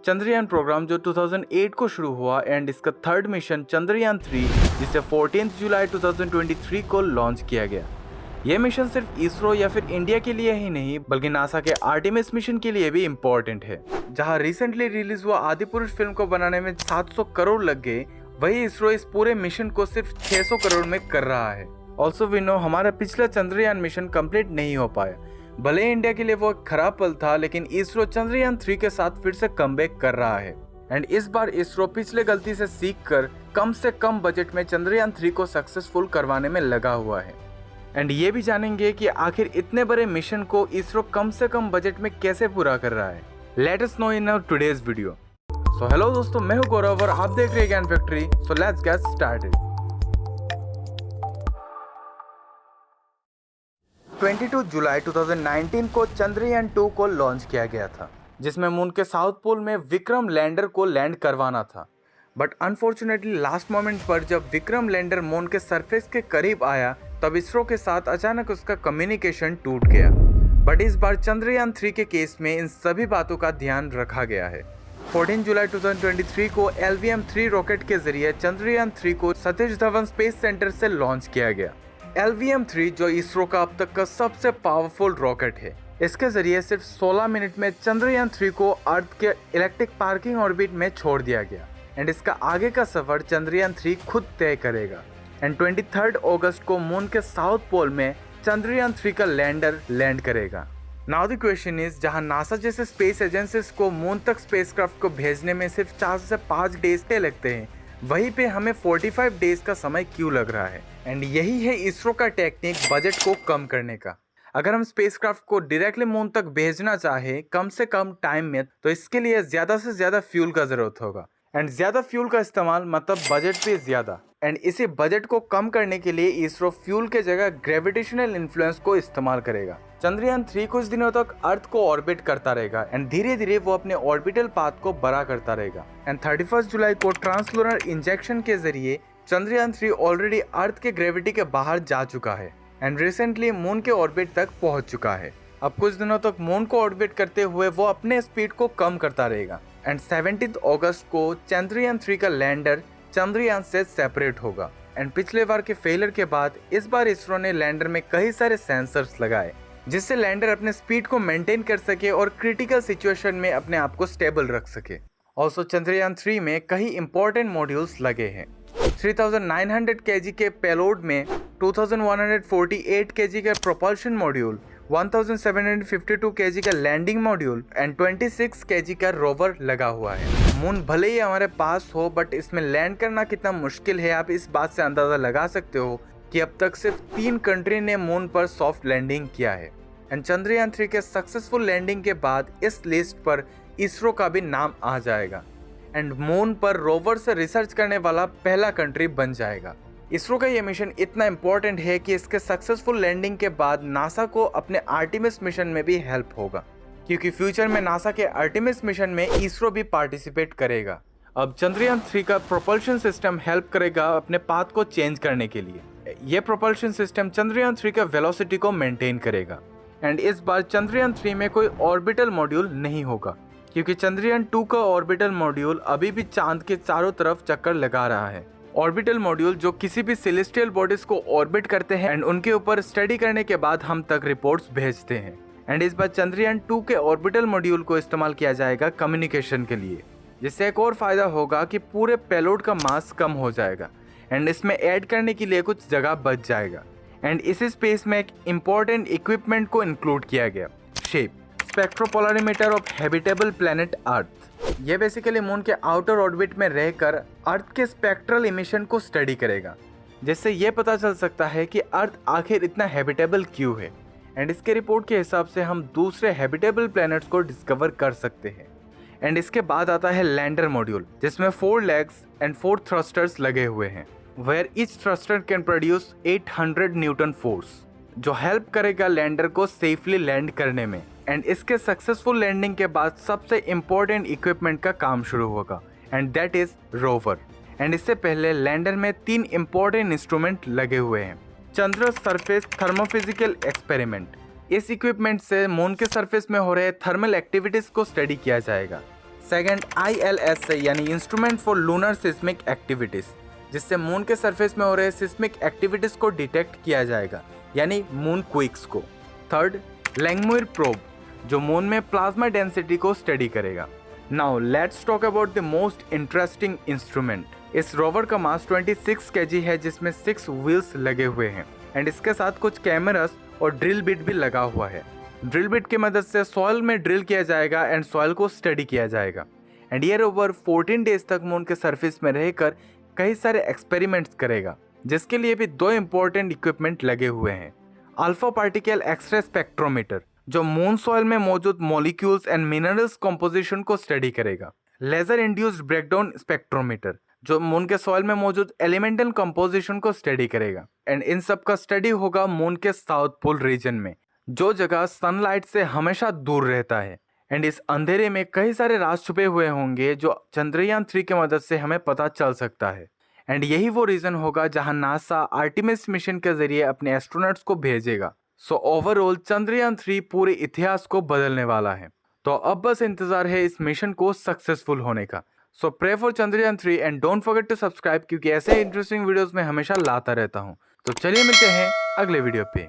Chandrayaan programme जो 2008 को शुरू हुआ एंड इसका थर्ड मिशन चंद्रयान 3 जिसे 14 जुलाई 2023 को लॉन्च किया गया। यह मिशन सिर्फ इसरो या फिर इंडिया के लिए ही नहीं बल्कि नासा के आर्टेमिस मिशन के लिए भी इम्पोर्टेंट है। जहां रिसेंटली रिलीज हुआ आदिपुरुष फिल्म को बनाने में 700 करोड़ लग गए, वही इसरो इस पूरे मिशन को सिर्फ 600 करोड़ में कर रहा है। ऑल्सो वी नो हमारा पिछला चंद्रयान मिशन कंप्लीट नहीं हो पाया। भले इंडिया के लिए वो एक खराब पल था, लेकिन इसरो चंद्रयान 3 के साथ फिर से कमबैक कर रहा है एंड इस बार इसरो पिछले गलती से सीखकर कम से कम बजट में चंद्रयान 3 को सक्सेसफुल करवाने में लगा हुआ है। एंड ये भी जानेंगे कि आखिर इतने बड़े मिशन को इसरो कम से कम बजट में कैसे पूरा कर रहा है। Let us know in our today's video. So hello दोस्तों, मैं हूं गौरव और आप देख रहे हैं ज्ञान factory. So let's get started. 22 जुलाई 2019 को चंद्रयान 2 को लॉन्च किया गया था, जिसमें मून के साउथ पोल में विक्रम लैंडर को लैंड करवाना था। बट अनफॉर्चुनेटली लास्ट मोमेंट पर जब विक्रम लैंडर मून के सरफेस के करीब आया, तब इसरो के साथ अचानक उसका कम्युनिकेशन टूट गया। बट इस बार चंद्रयान 3 के केस में इन सभी बातों का ध्यान रखा गया है। 14 जुलाई 2023 को LVM-3 रॉकेट के जरिए चंद्रयान 3 को सतीश धवन स्पेस सेंटर से लॉन्च किया गया। LVM-3 जो इसरो का अब तक का सबसे पावरफुल रॉकेट है, इसके जरिए सिर्फ 16 मिनट में चंद्रयान 3 को अर्थ के इलेक्ट्रिक पार्किंग ऑर्बिट में छोड़ दिया गया एंड इसका आगे का सफर चंद्रयान 3 खुद तय करेगा। एंड 23 अगस्त को मून के साउथ पोल में चंद्रयान 3 का लैंडर लैंड करेगा। नाउ द क्वेश्चन इज, जहां नासा जैसे स्पेस एजेंसीज को मून तक स्पेसक्राफ्ट को भेजने में सिर्फ 4 से 5 डेज के लगते हैं, वहीं पे हमें 45 डेज का समय क्यों लग रहा है? एंड यही है इसरो का टेक्निक बजट को कम करने का। अगर हम स्पेसक्राफ्ट को डायरेक्टली मून तक भेजना चाहे कम से कम टाइम में, तो इसके लिए ज्यादा से ज्यादा फ्यूल का जरूरत होगा एंड ज्यादा फ्यूल का इस्तेमाल मतलब बजट भी ज्यादा। एंड इसी बजट को कम करने के लिए इसरो फ्यूल के जगह ग्रेविटेशनल इन्फ्लुएंस को इस्तेमाल करेगा। चंद्रयान 3 कुछ दिनों तक अर्थ को ऑर्बिट करता रहेगा एंड धीरे धीरे वो अपने ऑर्बिटल पाथ को बड़ा करता रहेगा। एंड 31 जुलाई को ट्रांसलूनर इंजेक्शन के जरिए चंद्रयान 3 ऑलरेडी अर्थ के ग्रेविटी के बाहर जा चुका है एंड रिसेंटली मून के ऑर्बिट तक पहुंच चुका है। अब कुछ दिनों तक मून को ऑर्बिट करते हुए वो अपने स्पीड को कम करता रहेगा एंड 17 अगस्त को चंद्रयान 3 का लैंडर चंद्रयान से सेपरेट होगा। एंड पिछले बार के फेलियर के बाद इस बार इसरो ने लैंडर में कई सारे सेंसर्स लगाए, जिससे लैंडर अपने स्पीड को मेंटेन कर सके और क्रिटिकल सिचुएशन में अपने आप को स्टेबल रख सके। ऑल्सो चंद्रयान 3 में कई इंपॉर्टेंट मॉड्यूल्स लगे हैं। 3900 kg के पेलोड में 2148 kg का प्रोपल्शन मॉड्यूल, 1752 kg का लैंडिंग मॉड्यूल एंड 26 kg का रोवर लगा हुआ है। मून भले ही हमारे पास हो, बट इसमें लैंड करना कितना मुश्किल है आप इस बात से अंदाजा लगा सकते हो कि अब तक सिर्फ 3 कंट्री ने मून पर सॉफ्ट लैंडिंग किया है। एंड चंद्रयान 3 के सक्सेसफुल लैंडिंग के बाद इस लिस्ट पर इसरो का भी नाम आ जाएगा एंड मून पर रोवर से रिसर्च करने वाला पहला कंट्री बन जाएगा। इसरो का ये मिशन इतना इम्पोर्टेंट है कि इसके सक्सेसफुल लैंडिंग के बाद नासा को अपने आर्टेमिस मिशन में भी हेल्प होगा, क्योंकि फ्यूचर में नासा के आर्टेमिस मिशन में इसरो भी पार्टिसिपेट करेगा। अब चंद्रयान 3 का प्रोपल्शन सिस्टम हेल्प करेगा अपने पाथ को चेंज करने के लिए। यह प्रोपल्शन सिस्टम चंद्रयान 3 का वेलोसिटी को मेंटेन करेगा एंड इस बार चंद्रयान 3 में कोई ऑर्बिटल मॉड्यूल नहीं होगा, क्योंकि चंद्रयान 2 का ऑर्बिटल मॉड्यूल अभी भी चांद के चारों तरफ चक्कर लगा रहा है। ऑर्बिटल मॉड्यूल जो किसी भी सेलेस्टियल बॉडीज को ऑर्बिट करते हैं एंड उनके ऊपर स्टडी करने के बाद हम तक रिपोर्ट्स भेजते हैं। एंड इस बार चंद्रयान 2 के ऑर्बिटल मॉड्यूल को इस्तेमाल किया जाएगा कम्युनिकेशन के लिए, जिससे एक और फायदा होगा कि पूरे पेलोड का मास कम हो जाएगा एंड इसमें ऐड करने के लिए कुछ जगह बच जाएगा। एंड इसी स्पेस में एक इम्पॉर्टेंट इक्विपमेंट को इंक्लूड किया गया, shape स्पेक्ट्रोपोलरीमीटर of habitable planet earth. यह बेसिकली मून के आउटर ऑर्बिट में रहकर अर्थ के स्पेक्ट्रल इमिशन को स्टडी करेगा, जिससे यह पता चल सकता है कि अर्थ आखिर इतना हैबिटेबल क्यों है एंड इसके रिपोर्ट के हिसाब से हम दूसरे हैबिटेबल प्लैनेट्स को डिस्कवर कर सकते हैं। एंड इसके बाद आता है लैंडर मॉड्यूल, जिसमें 4 लेग्स एंड 4 थ्रस्टर्स लगे हुए हैं, where each thruster can produce 800 newton force, जो हेल्प करेगा लैंडर को सेफली लैंड करने में। एंड इसके सक्सेसफुल लैंडिंग के बाद सबसे इम्पोर्टेंट इक्विपमेंट का काम शुरू होगा and that is rover. And इससे पहले लैंडर में 3 इम्पोर्टेंट इंस्ट्रूमेंट लगे हुए हैं। चंद्र सरफेस थर्मोफिजिकल एक्सपेरिमेंट, इस इक्विपमेंट से मून के सरफेस में हो रहे थर्मल एक्टिविटीज को स्टडी किया जाएगा। सेकंड ILS यानी instrument for lunar seismic activities, जिससे मून के सरफेस में हो रहे सिस्मिक एक्टिविटीज को डिटेक्ट किया जाएगा, यानी मून क्विक्स को। थर्ड लैंगमुइर प्रोब, जो मून में प्लाज्मा डेंसिटी को स्टडी करेगा। Now let's talk about the most interesting instrument. इस रोवर का मास 26 kg है, जिसमें 6 व्हील्स लगे हुए हैं एंड इसके साथ कुछ कैमरास और ड्रिल बिट भी लगा हुआ है। ड्रिल बिट की मदद से सॉइल में ड्रिल किया जाएगा एंड सॉइल को स्टडी किया जाएगा एंड ये रोवर 14 डेज तक मून के सरफेस में रहकर कई सारे एक्सपेरिमेंट्स करेगा, जिसके लिए भी 2 इंपॉर्टेंट इक्विपमेंट लगे हुए हैं। अल्फा पार्टिकल एक्सरे स्पेक्ट्रोमीटर, जो मून सॉइल में मौजूद मॉलिक्यूल्स एंड मिनरल्स कंपोजिशन को स्टडी करेगा। लेजर इंड्यूस्ड ब्रेकडाउन स्पेक्ट्रोमीटर, जो मून के सॉइल में मौजूद एलिमेंटल कंपोजिशन को स्टडी करेगा एंड इन सब का स्टडी होगा मून के साउथ पोल रीजन में, जो जगह सनलाइट से हमेशा दूर रहता है एंड इस अंधेरे में कई सारे राज छुपे हुए होंगे जो चंद्रयान 3 की मदद से हमें पता चल सकता है एंड यही वो रीजन होगा जहां नासा आर्टिमिस मिशन के जरिए अपने एस्ट्रोनॉट्स को भेजेगा। सो ओवरऑल चंद्रयान 3 पूरे इतिहास को बदलने वाला है। तो अब बस इंतजार है इस मिशन को सक्सेसफुल होने का। So pray for Chandrayaan 3 and don't forget to subscribe, क्योंकि ऐसे इंटरेस्टिंग वीडियोस में हमेशा लाता रहता हूँ। तो चलिए मिलते हैं अगले वीडियो पे।